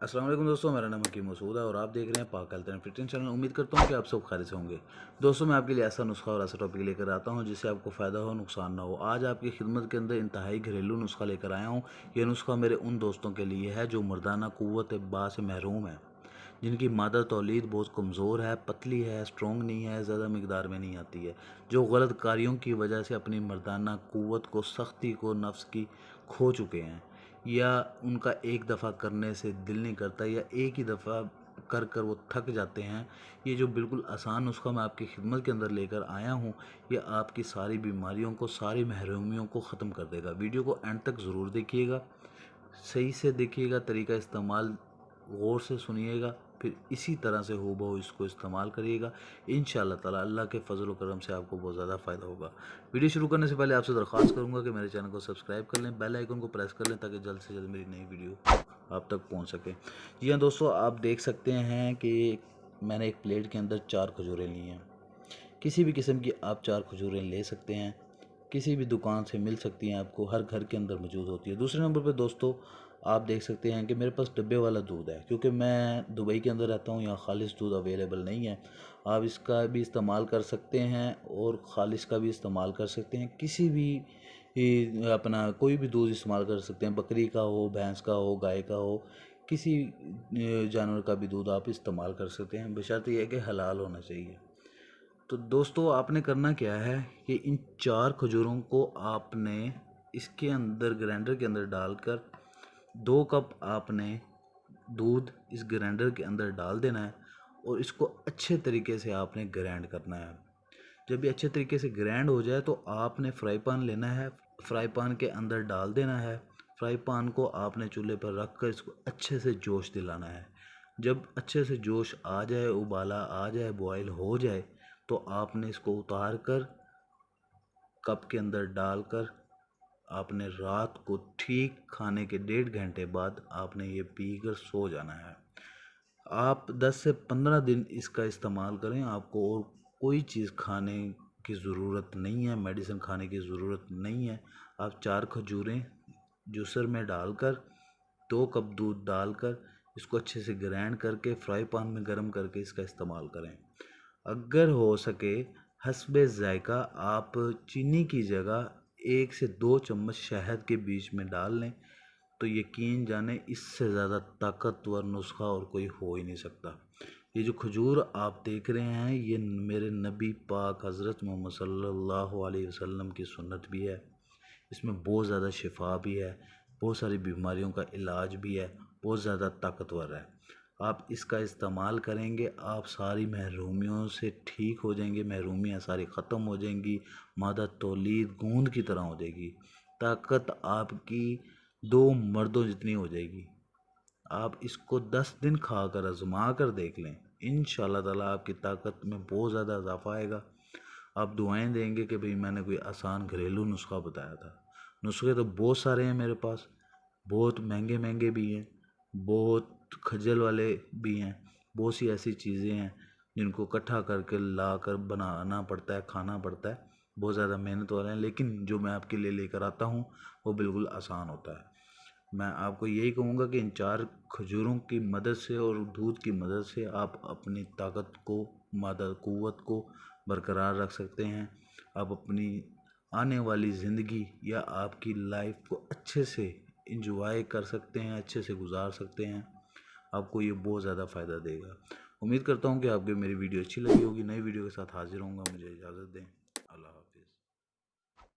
अस्सलाम वालेकुम दोस्तों, मेरा नाम हकीम मसूद है और आप देख रहे हैं पाक हेल्थ एंड फिटनेस चैनल। उम्मीद करता हूं कि आप सब खैरियत से होंगे। दोस्तों, मैं आपके लिए ऐसा नुस्खा और ऐसा टॉपिक लेकर आता हूं जिससे आपको फ़ायदा हो, नुकसान ना हो। आज आपकी खिदमत के अंदर इंतहाई घरेलू नुस्खा लेकर आया हूं। ये नुस्खा मेरे उन दोस्तों के लिए है जो मर्दाना क़ुव्वत बा से महरूम है, जिनकी मादा तौलीद बहुत कमज़ोर है, पतली है, स्ट्रॉन्ग नहीं है, ज़्यादा मकदार में नहीं आती है, जो गलत कार्यों की वजह से अपनी मर्दाना क़ुव्वत को, सख्ती को, नफ्स की खो चुके हैं, या उनका एक दफ़ा करने से दिल नहीं करता, या एक ही दफ़ा कर कर वो थक जाते हैं। ये जो बिल्कुल आसान नुस्खा मैं आपकी खिदमत के अंदर लेकर आया हूँ, ये आपकी सारी बीमारियों को, सारी महरूमियों को ख़त्म कर देगा। वीडियो को एंड तक ज़रूर देखिएगा, सही से देखिएगा, तरीका इस्तेमाल गौर से सुनिएगा, फिर इसी तरह से हूबहू इसको इस्तेमाल करिएगा। इंशाअल्लाह ताला अल्लाह के फ़ज़ल व करम से आपको बहुत ज़्यादा फ़ायदा होगा। वीडियो शुरू करने से पहले आपसे दरख्वास्त करूँगा कि मेरे चैनल को सब्सक्राइब कर लें, बेल आइकन को प्रेस कर लें ताकि जल्द से जल्द मेरी नई वीडियो आप तक पहुँच सके। जी हाँ दोस्तों, आप देख सकते हैं कि मैंने एक प्लेट के अंदर 4 खजूरें ली हैं। किसी भी किस्म की आप 4 खजूरें ले सकते हैं, किसी भी दुकान से मिल सकती हैं, आपको हर घर के अंदर मौजूद होती है। दूसरे नंबर पे दोस्तों, आप देख सकते हैं कि मेरे पास डब्बे वाला दूध है, क्योंकि मैं दुबई के अंदर रहता हूँ, यहाँ खालिश दूध अवेलेबल नहीं है। आप इसका भी इस्तेमाल कर सकते हैं और खालिश का भी इस्तेमाल कर सकते हैं। किसी भी अपना कोई भी दूध इस्तेमाल कर सकते हैं, बकरी का हो, भैंस का हो, गाय का हो, किसी जानवर का भी दूध आप इस्तेमाल कर सकते हैं, बशर्ते ये कि हलाल होना चाहिए। तो दोस्तों, आपने करना क्या है कि इन 4 खजूरों को आपने इसके अंदर ग्राइंडर के अंदर डालकर 2 कप आपने दूध इस ग्राइंडर के अंदर डाल देना है और इसको अच्छे तरीके से आपने ग्राइंड करना है। जब ये अच्छे तरीके से ग्राइंड हो जाए तो आपने फ्राई पैन लेना है, फ्राई पैन के अंदर डाल देना है। फ्राई पैन को आपने चूल्हे पर रख कर इसको अच्छे से जोश दिलाना है। जब अच्छे से जोश आ जाए, उबाला आ जाए, बॉयल हो जाए, तो आपने इसको उतार कर कप के अंदर डालकर आपने रात को ठीक खाने के 1.5 घंटे बाद आपने ये पीकर सो जाना है। आप 10 से 15 दिन इसका इस्तेमाल करें, आपको और कोई चीज़ खाने की ज़रूरत नहीं है, मेडिसिन खाने की ज़रूरत नहीं है। आप 4 खजूरें जूसर में डालकर 2 कप दूध डालकर इसको अच्छे से ग्राइंड करके फ्राई पैन में गर्म करके इसका इस्तेमाल करें। अगर हो सके हस्बे ज़ायक़ा आप चीनी की जगह 1 से 2 चम्मच शहद के बीच में डाल लें, तो यकीन जाने इससे ज़्यादा ताकतवर नुस्खा और कोई हो ही नहीं सकता। ये जो खजूर आप देख रहे हैं, ये मेरे नबी पाक हज़रत मोहम्मद सल्लल्लाहु अलैहि वसल्लम की सुन्नत भी है। इसमें बहुत ज़्यादा शिफा भी है, बहुत सारी बीमारियों का इलाज भी है, बहुत ज़्यादा ताकतवर है। आप इसका इस्तेमाल करेंगे, आप सारी महरूमियों से ठीक हो जाएंगे, महरूमियाँ सारी ख़त्म हो जाएंगी, मादा तौलीद गूंद की तरह हो जाएगी, ताकत आपकी 2 मर्दों जितनी हो जाएगी। आप इसको 10 दिन खा कर आजमा कर देख लें, इंशाअल्लाह ताला आपकी ताकत में बहुत ज़्यादा इजाफा आएगा। आप दुआएं देंगे कि भाई मैंने कोई आसान घरेलू नुस्खा बताया था। नुस्खे तो बहुत सारे हैं मेरे पास, बहुत महंगे महंगे भी हैं, बहुत खजल वाले भी हैं, बहुत सी ऐसी चीज़ें हैं जिनको इकट्ठा करके ला कर बनाना पड़ता है, खाना पड़ता है, बहुत ज़्यादा मेहनत वाले हैं। लेकिन जो मैं आपके लिए लेकर आता हूँ वो बिल्कुल आसान होता है। मैं आपको यही कहूँगा कि इन 4 खजूरों की मदद से और दूध की मदद से आप अपनी ताकत को, मादा क़ुव्वत को बरकरार रख सकते हैं। आप अपनी आने वाली ज़िंदगी या आपकी लाइफ को अच्छे से इंजॉय कर सकते हैं, अच्छे से गुजार सकते हैं। आपको ये बहुत ज़्यादा फ़ायदा देगा। उम्मीद करता हूँ कि आपको मेरी वीडियो अच्छी लगी होगी। नई वीडियो के साथ हाजिर होऊंगा। मुझे इजाज़त दें। अल्लाह हाफ़िज़।